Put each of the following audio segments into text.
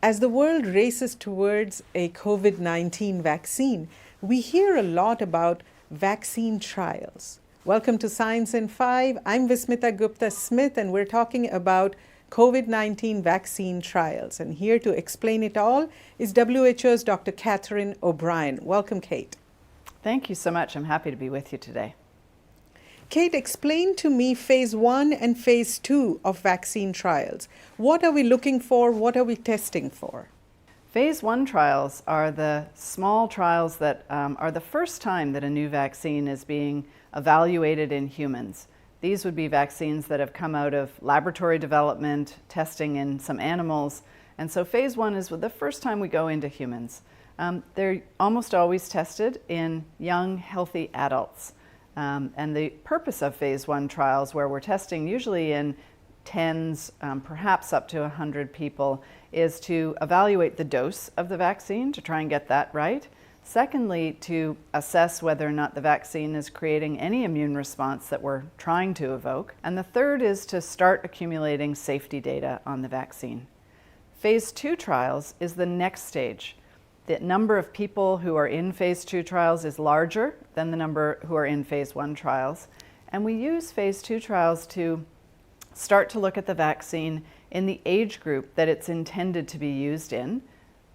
As the world races towards a COVID-19 vaccine, we hear a lot about vaccine trials. Welcome to Science in 5. I'm Vismita Gupta-Smith, and we're talking about COVID-19 vaccine trials. And here to explain it all is WHO's Dr. Catherine O'Brien. Welcome, Kate. Thank you so much. I'm happy to be with you today. Kate, explain to me phase 1 and phase 2 of vaccine trials. What are we looking for? What are we testing for? Phase 1 trials are the small trials that are the first time that a new vaccine is being evaluated in humans. These would be vaccines that have come out of laboratory development, testing in some animals, and so phase 1 is the first time we go into humans. They're almost always tested in young, healthy adults. And the purpose of phase 1 trials, where we're testing usually in tens, perhaps up to 100 people, is to evaluate the dose of the vaccine to try and get that right. Secondly, to assess whether or not the vaccine is creating any immune response that we're trying to evoke. And the third is to start accumulating safety data on the vaccine. Phase 2 trials is the next stage. The number of people who are in phase 2 trials is larger than the number who are in phase 1 trials. And we use phase 2 trials to start to look at the vaccine in the age group that it's intended to be used in.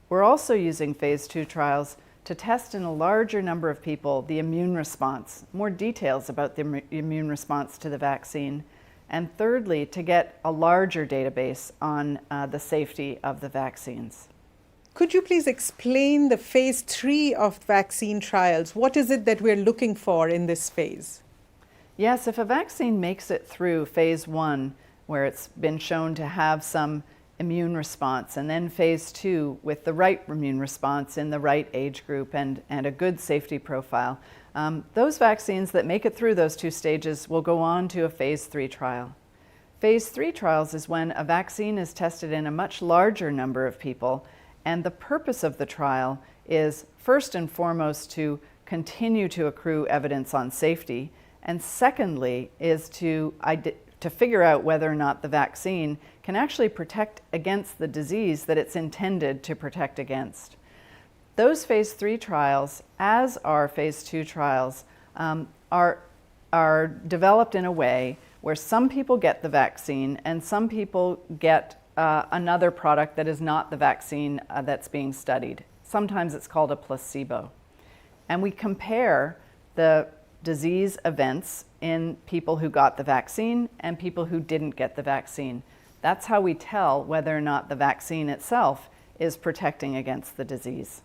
We're also using phase 2 trials to test in a larger number of people the immune response, more details about the immune response to the vaccine. And thirdly, to get a larger database on the safety of the vaccines. Could you please explain the phase 3 of vaccine trials? What is it that we're looking for in this phase? Yes, if a vaccine makes it through phase 1, where it's been shown to have some immune response, and then phase 2 with the right immune response in the right age group and a good safety profile, those vaccines that make it through those 2 stages will go on to a phase 3 trial. Phase 3 trials is when a vaccine is tested in a much larger number of people. And the purpose of the trial is first and foremost to continue to accrue evidence on safety, and secondly is to figure out whether or not the vaccine can actually protect against the disease that it's intended to protect against. Those phase 3 trials, as are phase 2 trials, are developed in a way where some people get the vaccine and some people get another product that is not the vaccine that's being studied. Sometimes it's called a placebo. And we compare the disease events in people who got the vaccine and people who didn't get the vaccine. That's how we tell whether or not the vaccine itself is protecting against the disease.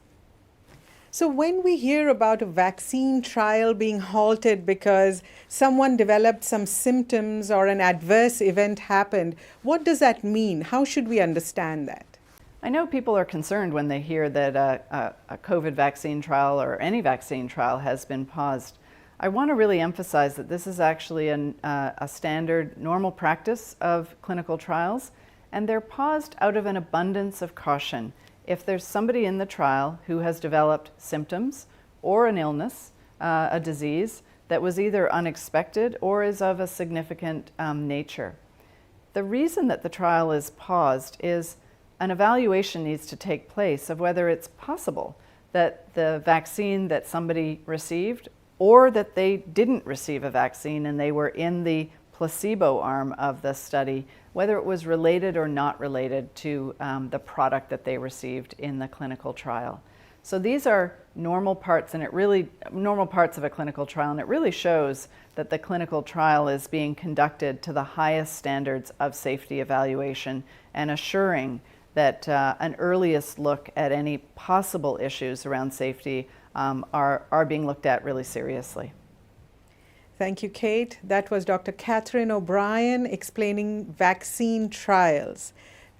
So when we hear about a vaccine trial being halted because someone developed some symptoms or an adverse event happened, what does that mean? How should we understand that? I know people are concerned when they hear that a COVID vaccine trial or any vaccine trial has been paused. I want to really emphasize that this is actually a standard, normal practice of clinical trials, and they're paused out of an abundance of caution. If there's somebody in the trial who has developed symptoms or an illness, a disease that was either unexpected or is of a significant nature. The reason that the trial is paused is an evaluation needs to take place of whether it's possible that the vaccine that somebody received or that they didn't receive a vaccine and they were in the placebo arm of the study, whether it was related or not related to the product that they received in the clinical trial. So these are normal parts, normal parts of a clinical trial, and it really shows that the clinical trial is being conducted to the highest standards of safety evaluation and assuring that an earliest look at any possible issues around safety are being looked at really seriously. Thank you, Kate. That was Dr. Catherine O'Brien explaining vaccine trials.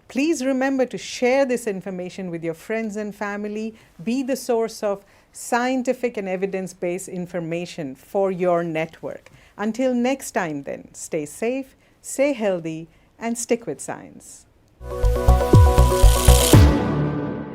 Please remember to share this information with your friends and family. Be the source of scientific and evidence-based information for your network. Until next time then, stay safe, stay healthy, and stick with science.